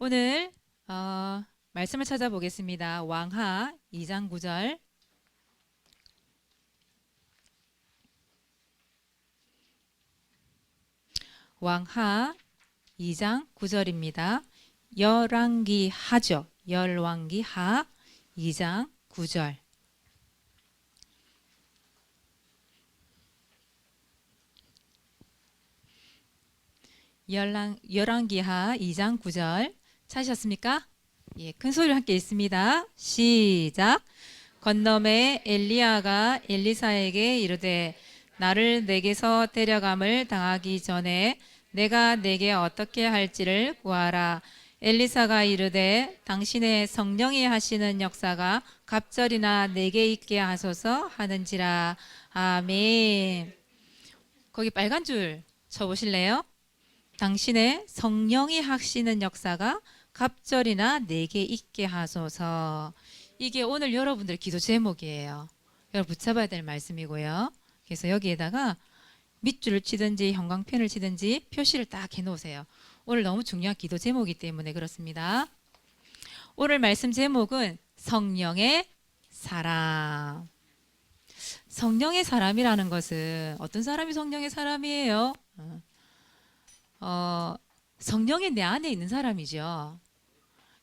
오늘 말씀을 찾아보겠습니다. 왕하 2장 9절. 왕하 2장 9절입니다. 열왕기 하죠. 열왕기 하 2장 9절. 열왕기하 2장 9절 찾으셨습니까? 예, 큰 소리로 함께 읽습니다. 시작. 건너매 엘리야가 엘리사에게 이르되 나를 내게서 데려감을 당하기 전에 내가 내게 어떻게 할지를 구하라. 엘리사가 이르되 당신의 성령이 하시는 역사가 갑절이나 내게 있게 하소서 하는지라. 아멘. 거기 빨간 줄 쳐보실래요? 당신의 성령이 하시는 역사가 갑절이나 내게 있게 하소서. 이게 오늘 여러분들 기도 제목이에요. 여러분 붙잡아야 될 말씀이고요. 그래서 여기에다가 밑줄을 치든지 형광펜을 치든지 표시를 딱 해놓으세요. 오늘 너무 중요한 기도 제목이기 때문에 그렇습니다. 오늘 말씀 제목은 성령의 사람. 성령의 사람이라는 것은 어떤 사람이 성령의 사람이에요? 성령이 내 안에 있는 사람이죠.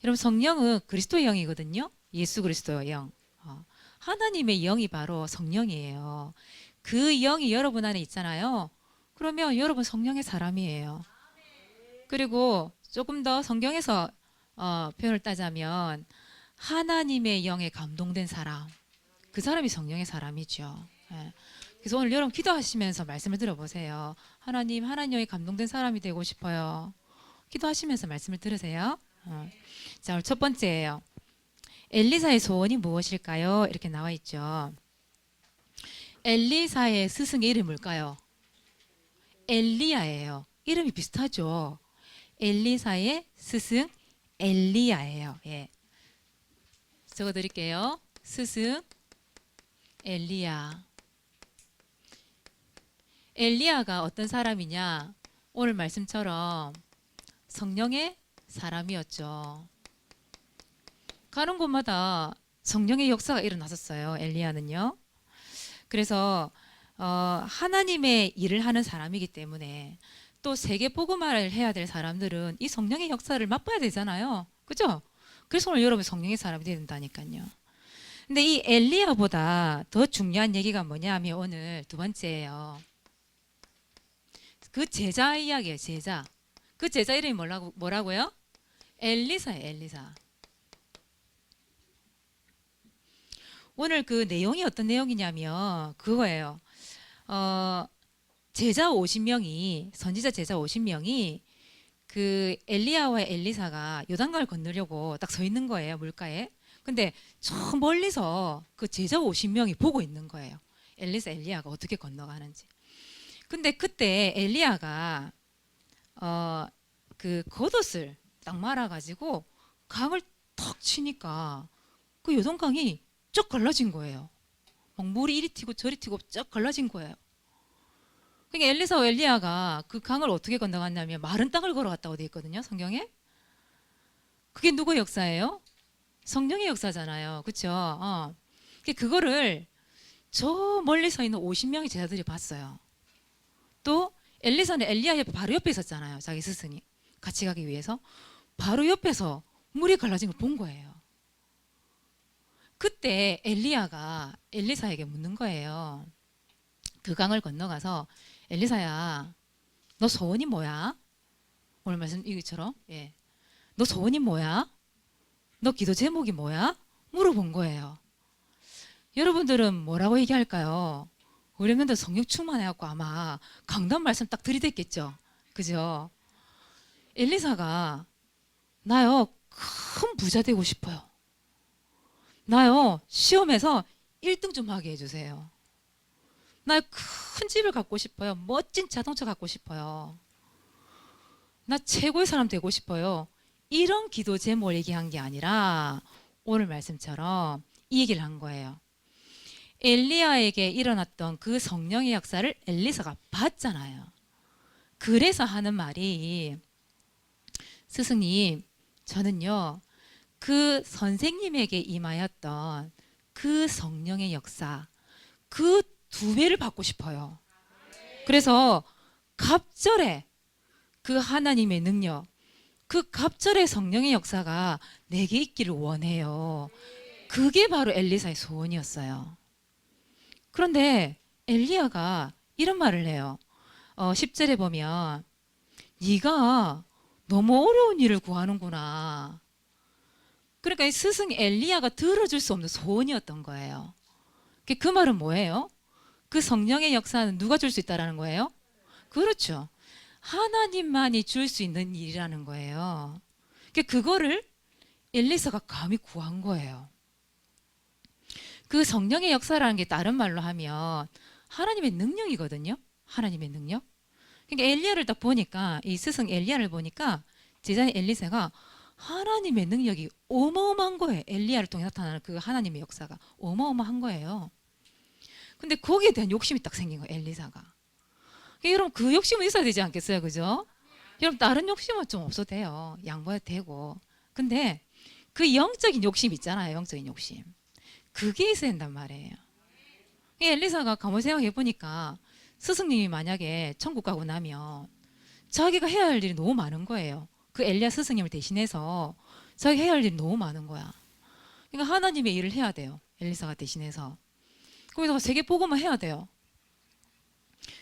여러분 성령은 그리스도의 영이거든요. 예수 그리스도의 영. 하나님의 영이 바로 성령이에요. 그 영이 여러분 안에 있잖아요. 그러면 여러분 성령의 사람이에요. 그리고 조금 더 성경에서 표현을 따자면 하나님의 영에 감동된 사람, 그 사람이 성령의 사람이죠. 예. 그래서 오늘 여러분 기도하시면서 말씀을 들어보세요. 하나님, 하나님의 감동된 사람이 되고 싶어요. 기도하시면서 말씀을 들으세요. 자, 오늘 첫 번째예요. 엘리사의 소원이 무엇일까요? 이렇게 나와 있죠. 엘리사의 스승의 이름이 뭘까요? 엘리야예요. 이름이 비슷하죠. 엘리사의 스승 엘리야예요. 예. 적어드릴게요. 스승 엘리야. 엘리야가 어떤 사람이냐? 오늘 말씀처럼 성령의 사람이었죠. 가는 곳마다 성령의 역사가 일어났었어요. 엘리야는요. 그래서 하나님의 일을 하는 사람이기 때문에 또 세계 복음화를 해야 될 사람들은 이 성령의 역사를 맛봐야 되잖아요. 그죠? 그래서 오늘 여러분 성령의 사람이 돼야 된다니까요. 근데 이 엘리야보다 더 중요한 얘기가 뭐냐면 오늘 두 번째예요. 그 제자 이야기예요. 제자. 그 제자 이름이 뭐라고요? 엘리사예요. 엘리사. 오늘 그 내용이 어떤 내용이냐면 그거예요. 제자 50명이 선지자 제자 50명이 그 엘리야와 엘리사가 요단강을 건너려고 딱 서 있는 거예요. 물가에. 근데 저 멀리서 그 제자 50명이 보고 있는 거예요. 엘리사 엘리야가 어떻게 건너가는지. 근데 그때 엘리야가 그 겉옷을 딱 말아가지고 강을 턱 치니까 그 요단강이 쩍 갈라진 거예요. 막 물이 이리 튀고 저리 튀고 쩍 갈라진 거예요. 그러니까 엘리사와 엘리야가 그 강을 어떻게 건너갔냐면 마른 땅을 걸어갔다고 되어 있거든요. 성경에. 그게 누구의 역사예요? 성령의 역사잖아요. 그렇죠? 그거를 저 멀리 서 있는 50명의 제자들이 봤어요. 또 엘리사는 엘리야 옆에 바로 옆에 있었잖아요. 자기 스승이 같이 가기 위해서 바로 옆에서 물이 갈라진 걸 본 거예요. 그때 엘리야가 엘리사에게 묻는 거예요. 그 강을 건너가서 엘리사야, 너 소원이 뭐야? 오늘 말씀 이것처럼, 예. 너 소원이 뭐야? 너 기도 제목이 뭐야? 물어본 거예요. 여러분들은 뭐라고 얘기할까요? 우리는 성령 충만해갖고 아마 강단 말씀 딱 들이댔겠죠. 그죠? 엘리사가 나요 큰 부자 되고 싶어요. 나요 시험에서 1등 좀 하게 해주세요. 나 큰 집을 갖고 싶어요. 멋진 자동차 갖고 싶어요. 나 최고의 사람 되고 싶어요. 이런 기도 제목을 얘기한 게 아니라 오늘 말씀처럼 이 얘기를 한 거예요. 엘리야에게 일어났던 그 성령의 역사를 엘리사가 봤잖아요. 그래서 하는 말이 스승님 저는요, 그 선생님에게 임하였던 그 성령의 역사, 그 2배를 받고 싶어요. 그래서 갑절에 그 하나님의 능력, 그 갑절의 성령의 역사가 내게 있기를 원해요. 그게 바로 엘리사의 소원이었어요. 그런데 엘리야가 이런 말을 해요. 10절에 보면 네가 너무 어려운 일을 구하는구나. 그러니까 이 스승 엘리야가 들어줄 수 없는 소원이었던 거예요. 그 말은 뭐예요? 그 성령의 역사는 누가 줄 수 있다라는 거예요? 그렇죠. 하나님만이 줄 수 있는 일이라는 거예요. 그거를 엘리사가 감히 구한 거예요. 그 성령의 역사라는 게 다른 말로 하면 하나님의 능력이거든요. 하나님의 능력. 그러니까 엘리야를 딱 보니까, 이 스승 엘리야를 보니까 제자 엘리사가 하나님의 능력이 어마어마한 거예요. 엘리야를 통해 나타나는 그 하나님의 역사가 어마어마한 거예요. 근데 거기에 대한 욕심이 딱 생긴 거예요, 엘리사가. 여러분, 그 욕심은 있어야 되지 않겠어요? 그죠? 여러분, 다른 욕심은 좀 없어도 돼요. 양보해도 되고. 근데 그 영적인 욕심 있잖아요. 영적인 욕심. 그게 있어야 된단 말이에요. 엘리사가 가만히 생각해 보니까 스승님이 만약에 천국 가고 나면 자기가 해야 할 일이 너무 많은 거예요. 그 엘리야 스승님을 대신해서 자기가 해야 할 일이 너무 많은 거야. 그러니까 하나님의 일을 해야 돼요. 엘리사가 대신해서. 거기다가 세계복음을 해야 돼요.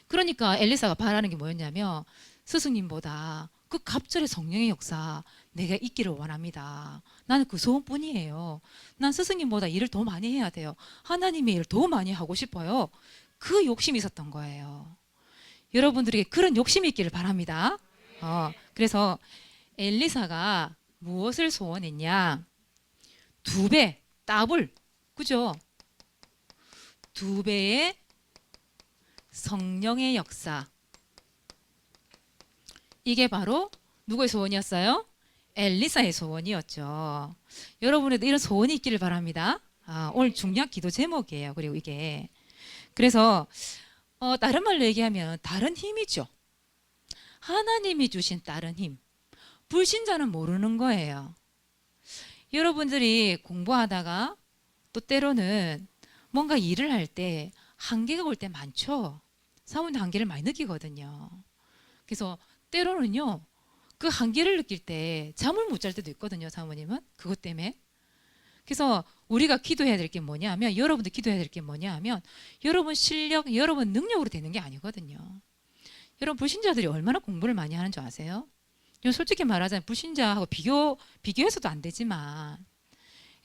그러니까 엘리사가 바라는 게 뭐였냐면 스승님보다 그 갑절의 성령의 역사 내가 있기를 원합니다. 나는 그 소원뿐이에요. 난 스승님보다 일을 더 많이 해야 돼요. 하나님의 일을 더 많이 하고 싶어요. 그 욕심이 있었던 거예요. 여러분들에게 그런 욕심이 있기를 바랍니다. 그래서 엘리사가 무엇을 소원했냐? 2배, 더블, 그죠? 2배의 성령의 역사. 이게 바로 누구의 소원이었어요? 엘리사의 소원이었죠. 여러분에도 이런 소원이 있기를 바랍니다. 오늘 중요한 기도 제목이에요. 그리고 이게 그래서 다른 말로 얘기하면 다른 힘이죠. 하나님이 주신 다른 힘. 불신자는 모르는 거예요. 여러분들이 공부하다가 또 때로는 뭔가 일을 할 때 한계가 올 때 많죠. 사모님 한계를 많이 느끼거든요. 그래서 때로는요, 그 한계를 느낄 때 잠을 못 잘 때도 있거든요, 사모님은. 그것 때문에. 그래서 우리가 기도해야 될 게 뭐냐 하면, 여러분들 기도해야 될 게 뭐냐 하면, 여러분 실력, 여러분 능력으로 되는 게 아니거든요. 여러분 불신자들이 얼마나 공부를 많이 하는 줄 아세요? 솔직히 말하자면 불신자하고 비교해서도 안 되지만,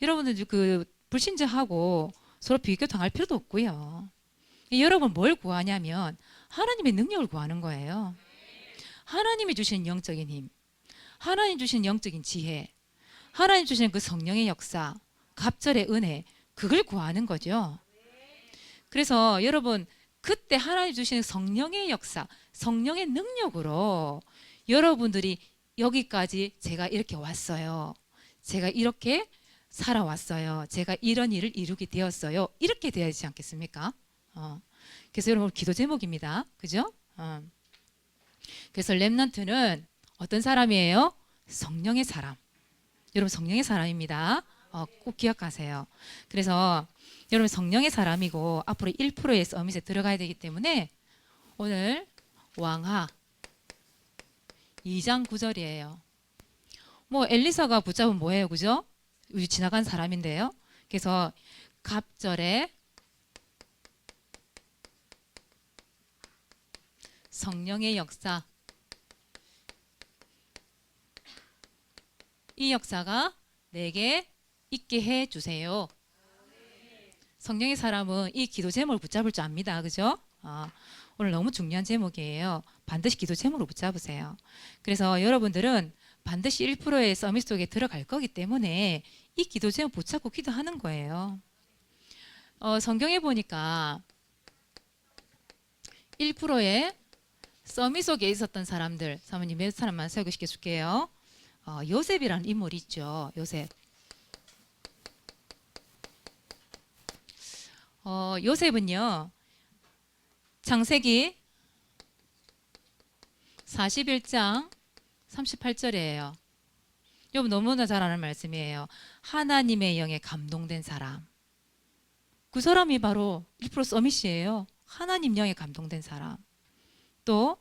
여러분들 그 불신자하고 서로 비교 당할 필요도 없고요. 여러분 뭘 구하냐면 하나님의 능력을 구하는 거예요. 하나님이 주시는 영적인 힘, 하나님 주시는 영적인 지혜, 하나님 주시는 그 성령의 역사, 갑절의 은혜, 그걸 구하는 거죠. 그래서 여러분 그때 하나님 주시는 성령의 역사, 성령의 능력으로 여러분들이 여기까지 제가 이렇게 왔어요. 제가 이렇게 살아왔어요. 제가 이런 일을 이루게 되었어요. 이렇게 돼야 되지 않겠습니까? 그래서 여러분 기도 제목입니다. 그죠? 그래서 렘넌트는 어떤 사람이에요? 성령의 사람. 여러분 성령의 사람입니다. 꼭 기억하세요. 그래서 여러분 성령의 사람이고 앞으로 1%의 서밋에 들어가야 되기 때문에 오늘 왕하 2장 9절이에요. 뭐 엘리사가 붙잡은 뭐예요? 그죠? 지나간 사람인데요. 그래서 갑절에 성령의 역사, 이 역사가 내게 있게 해 주세요. 성령의 사람은 이 기도 제목을 붙잡을 줄 압니다. 그죠? 오늘 너무 중요한 제목이에요. 반드시 기도 제목으로 붙잡으세요. 그래서 여러분들은 반드시 1%의 서밋 속에 들어갈 거기 때문에 이 기도 제목 붙잡고 기도하는 거예요. 성경에 보니까 1%의 서밋 속에 있었던 사람들, 사모님 몇 사람만 소개시켜 줄게요. 요셉이라는 인물이 있죠. 요셉. 요셉은요, 창세기 41장 38절이에요. 여러분 너무나 잘 아는 말씀이에요. 하나님의 영에 감동된 사람. 그 사람이 바로 1% 서밋이에요. 하나님 영에 감동된 사람. 또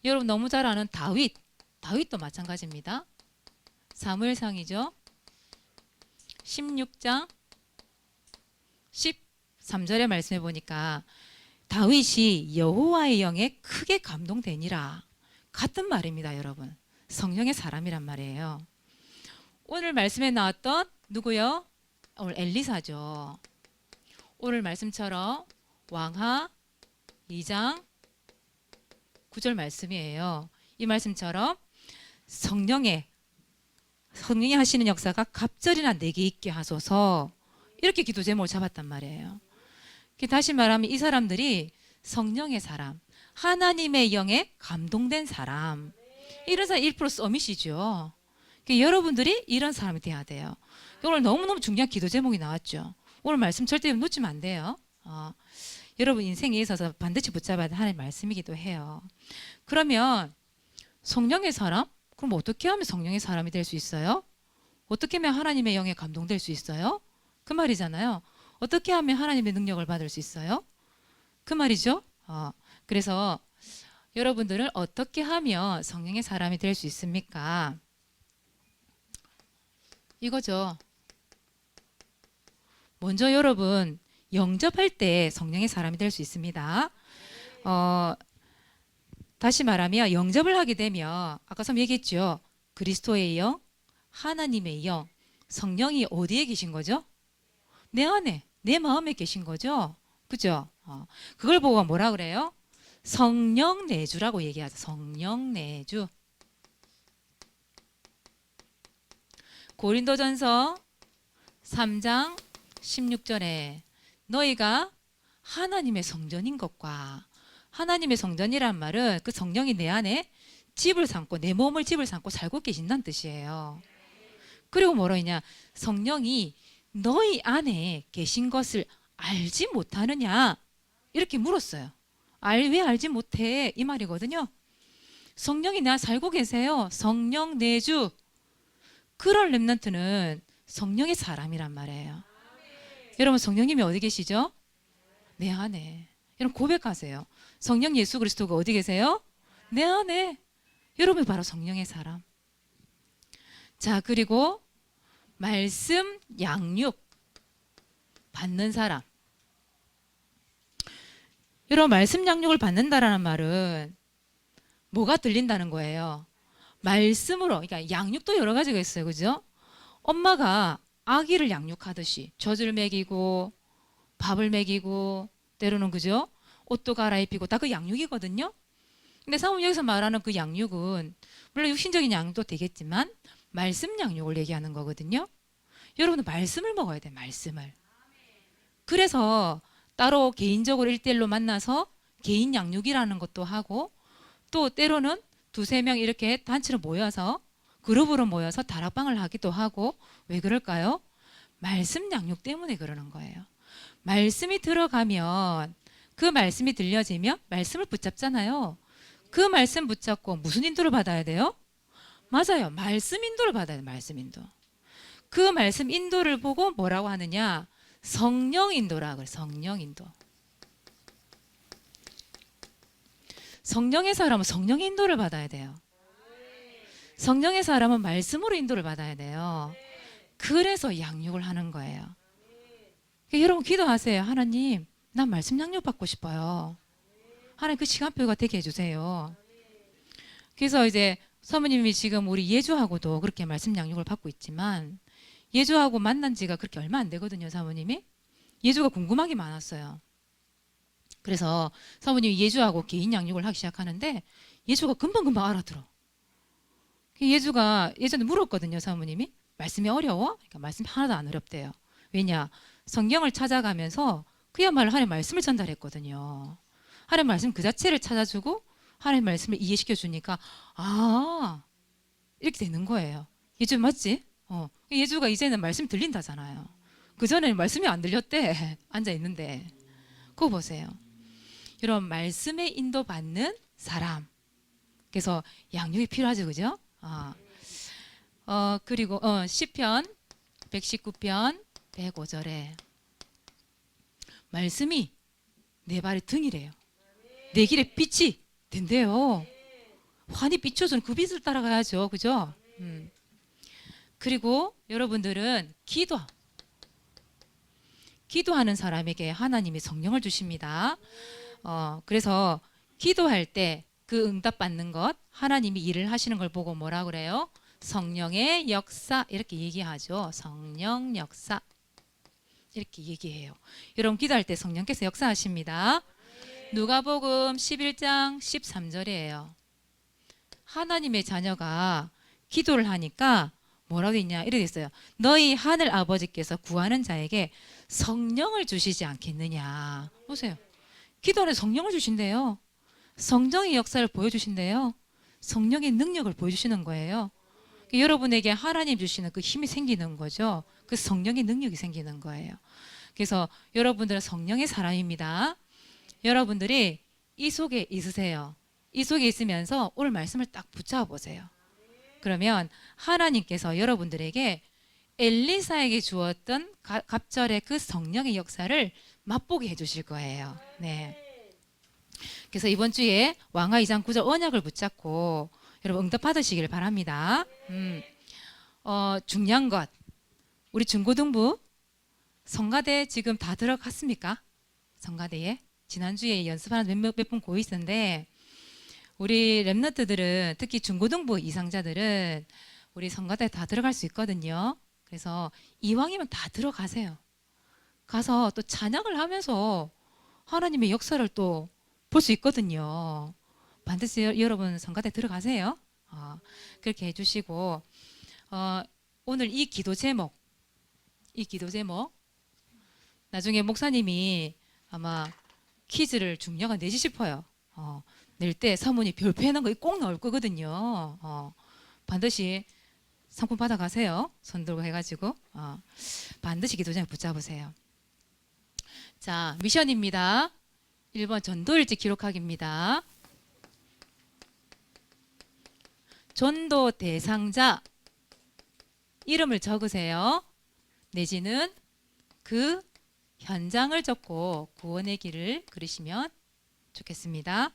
여러분 너무 잘 아는 다윗. 다윗도 마찬가지입니다. 사무엘상이죠. 16장 13절의 말씀해 보니까 다윗이 여호와의 영에 크게 감동되니라. 같은 말입니다, 여러분. 성령의 사람이란 말이에요. 오늘 말씀에 나왔던 누구요? 오늘 엘리사죠. 오늘 말씀처럼 왕하 2장 9절 말씀이에요. 이 말씀처럼 성령이 하시는 역사가 갑절이나 내게 있게 하소서, 이렇게 기도 제목을 잡았단 말이에요. 다시 말하면 이 사람들이 성령의 사람, 하나님의 영에 감동된 사람, 이런 사람 1% 서밋이죠. 여러분들이 이런 사람이 돼야 돼요. 오늘 너무너무 중요한 기도 제목이 나왔죠. 오늘 말씀 절대 놓치면 안 돼요. 여러분 인생에 있어서 반드시 붙잡아야 할 하나님의 말씀이기도 해요. 그러면 성령의 사람? 그럼 어떻게 하면 성령의 사람이 될 수 있어요? 어떻게 하면 하나님의 영에 감동될 수 있어요? 그 말이잖아요. 어떻게 하면 하나님의 능력을 받을 수 있어요? 그 말이죠. 그래서 여러분들은 어떻게 하면 성령의 사람이 될 수 있습니까? 이거죠. 먼저 여러분 영접할 때 성령의 사람이 될 수 있습니다. 다시 말하면 영접을 하게 되면 아까 선생님 얘기했죠. 그리스도의 영, 하나님의 영, 성령이 어디에 계신 거죠? 내 안에, 내 마음에 계신 거죠. 그죠? 그걸 보고 뭐라 그래요? 성령 내주라고 얘기하죠. 성령 내주. 고린도전서 3장 16절에 너희가 하나님의 성전인 것과, 하나님의 성전이란 말은 그 성령이 내 안에 집을 삼고 내 몸을 집을 삼고 살고 계신다는 뜻이에요. 그리고 뭐라 했냐? 성령이 너희 안에 계신 것을 알지 못하느냐? 이렇게 물었어요. 왜 알지 못해? 이 말이거든요. 성령이 내 안에 살고 계세요. 성령 내주. 그럴 렘넌트는 성령의 사람이란 말이에요. 여러분 성령님이 어디 계시죠? 내 안에. 여러분 고백하세요. 성령 예수 그리스도가 어디 계세요? 내 안에. 여러분이 바로 성령의 사람. 자, 그리고 말씀 양육 받는 사람. 여러분 말씀 양육을 받는다라는 말은 뭐가 들린다는 거예요? 말씀으로. 그러니까 양육도 여러 가지가 있어요. 그죠? 엄마가 아기를 양육하듯이 젖을 먹이고 밥을 먹이고 때로는 그죠? 옷도 갈아입히고 다 그 양육이거든요. 근데 사모님 여기서 말하는 그 양육은 물론 육신적인 양육도 되겠지만 말씀 양육을 얘기하는 거거든요. 여러분은 말씀을 먹어야 돼. 말씀을. 그래서 따로 개인적으로 1대1로 만나서 개인 양육이라는 것도 하고, 또 때로는 두세 명 이렇게 단체로 모여서 그룹으로 모여서 다락방을 하기도 하고. 왜 그럴까요? 말씀 양육 때문에 그러는 거예요. 말씀이 들어가면, 그 말씀이 들려지면 말씀을 붙잡잖아요. 그 말씀 붙잡고 무슨 인도를 받아야 돼요? 맞아요. 말씀 인도를 받아야 돼요. 말씀 인도. 그 말씀 인도를 보고 뭐라고 하느냐? 성령 인도라 그래. 성령 인도. 성령의 사람은 성령의 인도를 받아야 돼요. 성령의 사람은 말씀으로 인도를 받아야 돼요. 그래서 양육을 하는 거예요. 여러분 기도하세요. 하나님, 난 말씀 양육 받고 싶어요. 하나님 그 시간표가 되게 해주세요. 그래서 이제 사모님이 지금 우리 예주하고도 그렇게 말씀 양육을 받고 있지만, 예주하고 만난 지가 그렇게 얼마 안 되거든요. 사모님이. 예주가 궁금한 게 많았어요. 그래서 사모님이 예주하고 개인 양육을 하기 시작하는데 예주가 금방금방 알아들어. 예주가 예전에 물었거든요. 사모님이. 말씀이 어려워? 그러니까 말씀이 하나도 안 어렵대요. 왜냐? 성경을 찾아가면서 그야말로 하나님의 말씀을 전달했거든요. 하나님의 말씀 그 자체를 찾아주고 하나님의 말씀을 이해시켜 주니까 이렇게 되는 거예요. 예주 맞지? 예주가 이제는 말씀 들린다잖아요. 그전에는 말씀이 안 들렸대. 앉아있는데. 그거 보세요. 이런 말씀에 인도받는 사람. 그래서 양육이 필요하죠. 그죠? 그리고 시편 119편 105절에 말씀이 내 발의 등이래요. 내 길에 빛이 된대요. 환히 비춰주는 그 빛을 따라가야죠. 그죠? 그리고 여러분들은 기도하는 사람에게 하나님이 성령을 주십니다. 그래서 기도할 때 그 응답받는 것, 하나님이 일을 하시는 걸 보고 뭐라 그래요? 성령의 역사 이렇게 얘기하죠. 성령 역사 이렇게 얘기해요. 여러분 기도할 때 성령께서 역사하십니다. 누가복음 11장 13절이에요. 하나님의 자녀가 기도를 하니까 뭐라고 했냐 이렇게 있어요. 너희 하늘 아버지께서 구하는 자에게 성령을 주시지 않겠느냐. 보세요. 기도하는 성령을 주신대요. 성령의 역사를 보여주신대요. 성령의 능력을 보여주시는 거예요. 여러분에게 하나님 주시는 그 힘이 생기는 거죠. 그 성령의 능력이 생기는 거예요. 그래서 여러분들은 성령의 사람입니다. 여러분들이 이 속에 있으세요. 이 속에 있으면서 오늘 말씀을 딱 붙잡아 보세요. 그러면 하나님께서 여러분들에게 엘리사에게 주었던 갑절의 그 성령의 역사를 맛보게 해주실 거예요. 네. 그래서 이번 주에 왕하 2장 9절 언약을 붙잡고 여러분 응답 받으시길 바랍니다. 중요한 것 우리 중고등부 성가대 지금 다 들어갔습니까? 성가대에 지난주에 연습하는 몇 분 고이 있었는데 우리 랩너트들은 특히 중고등부 이상자들은 우리 성가대 다 들어갈 수 있거든요. 그래서 이왕이면 다 들어가세요. 가서 또 찬양을 하면서 하나님의 역사를 또 볼 수 있거든요. 반드시 여러분 성가대 들어가세요. 그렇게 해주시고 오늘 이 기도 제목 나중에 목사님이 아마 퀴즈를 중요한 내지 싶어요. 낼 때 사모님 별표 해놓은 거 꼭 나올 거거든요. 반드시 상품 받아가세요. 손 들고 해가지고 반드시 기도 제목 붙잡으세요. 자, 미션입니다. 1번 전도일지 기록하기입니다. 전도 대상자 이름을 적으세요. 내지는 그 현장을 적고 구원의 길을 그리시면 좋겠습니다.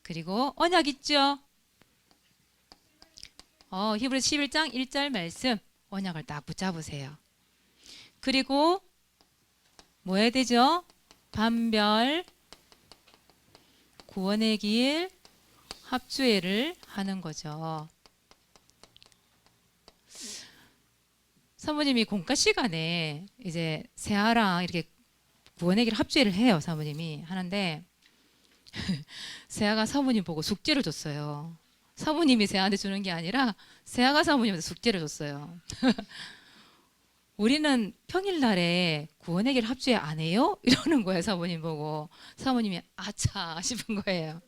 그리고 언약 있죠? 히브리서 11장 1절 말씀 언약을 딱 붙잡으세요. 그리고 뭐 해야 되죠? 반별 구원의 길 합주회를 하는 거죠. 사모님이 공과 시간에 이제 세아랑 이렇게 구원의 길 합주회를 해요. 사모님이 하는데 세아가 사모님 보고 숙제를 줬어요. 사모님이 세아한테 주는 게 아니라 세아가 사모님한테 숙제를 줬어요. 우리는 평일날에 구원의 길 합주회 안 해요? 이러는 거예요. 사모님 보고. 사모님이 아차 싶은 거예요.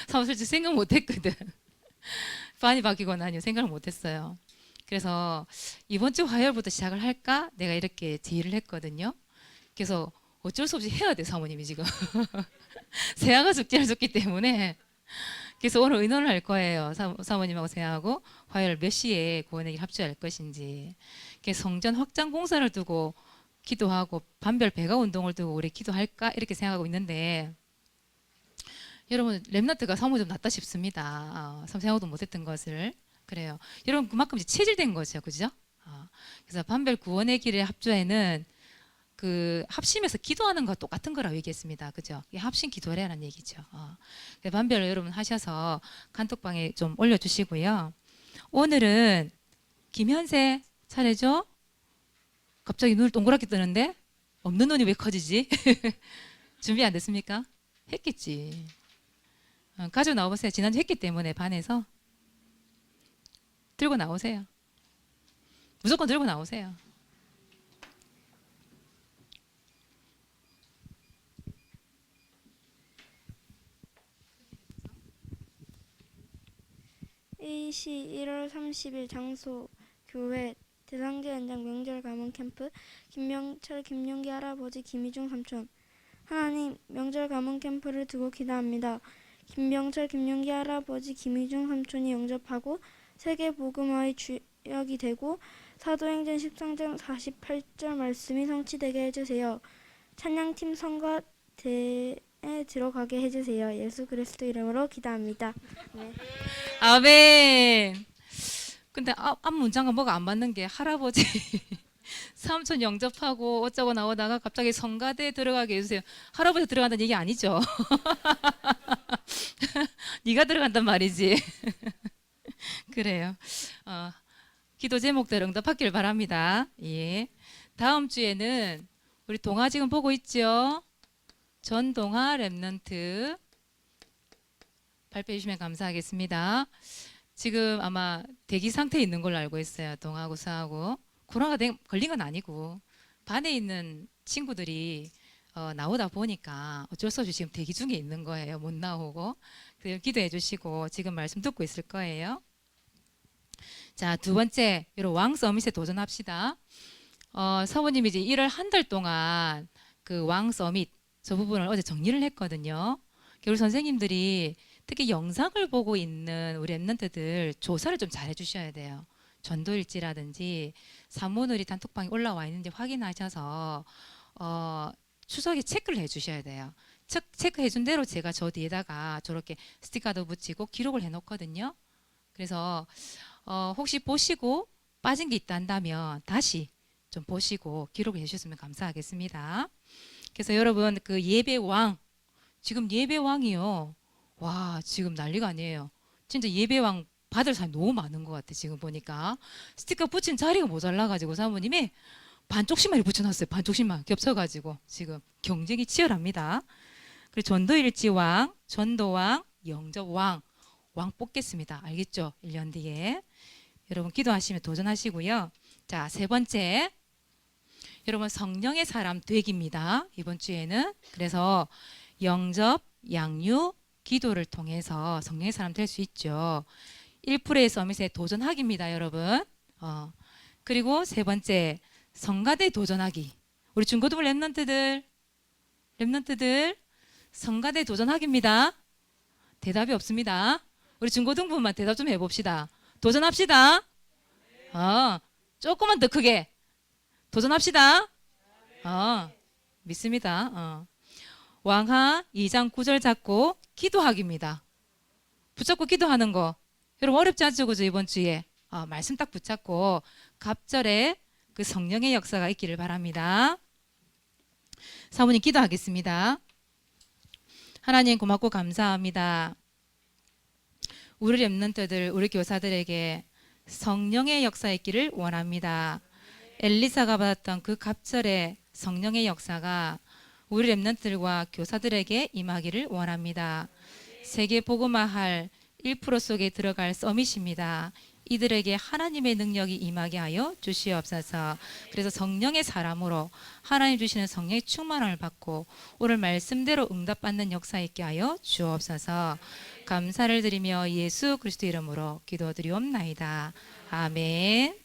사모 솔직히 생각 못했거든. 반이 바뀌거나 아니요 생각을 못했어요. 그래서 이번 주 화요일부터 시작을 할까? 내가 이렇게 제의를 했거든요. 그래서 어쩔 수 없이 해야 돼 사모님이 지금. 세아가 숙제를 줬기 때문에 그래서 오늘 의논을 할 거예요. 사모님하고 세아하고 화요일 몇 시에 구원의 길 합주할 것인지. 성전 확장 공사를 두고 기도하고 반별 배가 운동을 두고 우리 기도할까 이렇게 생각하고 있는데 여러분 랩너트가 사모 좀 낫다 싶습니다. 생각도 못했던 것을 그래요. 여러분 그만큼 이제 체질된 거죠, 그죠? 그래서 반별 구원의 길의 합주에는 그 합심해서 기도하는 거 똑같은 거라고 얘기했습니다. 그죠? 합심 기도하라는 얘기죠. 반별 여러분 하셔서 간톡방에 좀 올려주시고요. 오늘은 김현세 차례죠? 갑자기 눈을 동그랗게 뜨는데 없는 눈이 왜 커지지? 준비 안 됐습니까? 했겠지. 가지고 나와보세요. 지난주 했기 때문에 반에서 들고 나오세요. 무조건 들고 나오세요. A시 1월 30일 장소 교회 대상제 연장 명절 가문 캠프 김명철 김용기 할아버지 김희중 삼촌 하나님 명절 가문 캠프를 두고 기도합니다. 김명철 김용기 할아버지 김희중 삼촌이 영접하고 세계 복음화의 주역이 되고 사도행전 13장 48절 말씀이 성취되게 해주세요. 찬양팀 성가대에 들어가게 해주세요. 예수 그리스도 이름으로 기도합니다. 네. 아멘. 근데 앞 문장과 뭐가 안 맞는 게 할아버지 삼촌 영접하고 어쩌고 나오다가 갑자기 성가대에 들어가게 해주세요. 할아버지 들어간다는 얘기 아니죠? 네가 들어간단 말이지. 그래요. 기도 제목대로 응답하길 바랍니다. 예. 다음 주에는 우리 동화 지금 보고 있죠? 전동화 랩넌트 발표해 주시면 감사하겠습니다. 지금 아마 대기 상태에 있는 걸로 알고 있어요. 동하고 서하고 코로나가 걸린 건 아니고 반에 있는 친구들이 나오다 보니까 어쩔 수 없이 지금 대기 중에 있는 거예요. 못 나오고. 그래서 기도해 주시고 지금 말씀 듣고 있을 거예요. 자, 두 번째, 여러분 왕 서밋에 도전합시다. 사모님이 이제 1월 한 달 동안 그 왕 서밋 저 부분을 어제 정리를 했거든요. 우리 선생님들이 특히 영상을 보고 있는 우리 랩런트들 조사를 좀 잘 해주셔야 돼요. 전도일지라든지 사모놀이 단톡방에 올라와 있는지 확인하셔서 추석에 체크를 해주셔야 돼요. 체크해준 대로 제가 저 뒤에다가 저렇게 스티커도 붙이고 기록을 해놓거든요. 그래서 혹시 보시고 빠진 게 있다면 다시 좀 보시고 기록을 해주셨으면 감사하겠습니다. 그래서 여러분 그 예배왕 지금 예배왕이요. 와 지금 난리가 아니에요. 진짜 예배왕 받을 사람이 너무 많은 것 같아. 지금 보니까 스티커 붙인 자리가 모자라가지고 사모님이 반쪽씩만 붙여놨어요. 반쪽씩만 겹쳐가지고 지금 경쟁이 치열합니다. 그리고 전도일지왕, 전도왕, 영접왕 왕 뽑겠습니다. 알겠죠? 1년 뒤에 여러분 기도하시면 도전하시고요. 자, 세 번째 여러분 성령의 사람 되기입니다. 이번 주에는 그래서 영접, 양육, 기도를 통해서 성령의 사람 될 수 있죠. 1%의 서밋에 도전하기입니다, 여러분. 그리고 세 번째 성가대 도전하기. 우리 중고등부 랩런트들 성가대 도전하기입니다. 대답이 없습니다. 우리 중고등부만 대답 좀 해봅시다. 도전합시다. 조금만 더 크게 도전합시다. 믿습니다. 왕하 2장 9절 잡고 기도하기입니다. 붙잡고 기도하는 거 여러분 어렵지 않죠? 그죠? 이번 주에 말씀 딱 붙잡고 갑절에 그 성령의 역사가 있기를 바랍니다. 사모님 기도하겠습니다. 하나님 고맙고 감사합니다. 우리 랩런트들 우리 교사들에게 성령의 역사 있기를 원합니다. 엘리사가 받았던 그 갑절의 성령의 역사가 우리 랩런트들과 교사들에게 임하기를 원합니다. 세계 복음화할 1% 속에 들어갈 서밋입니다. 이들에게 하나님의 능력이 임하게 하여 주시옵소서. 그래서 성령의 사람으로 하나님 주시는 성령의 충만함을 받고 오늘 말씀대로 응답받는 역사 있게 하여 주옵소서. 감사를 드리며 예수 그리스도 이름으로 기도드리옵나이다. 아멘.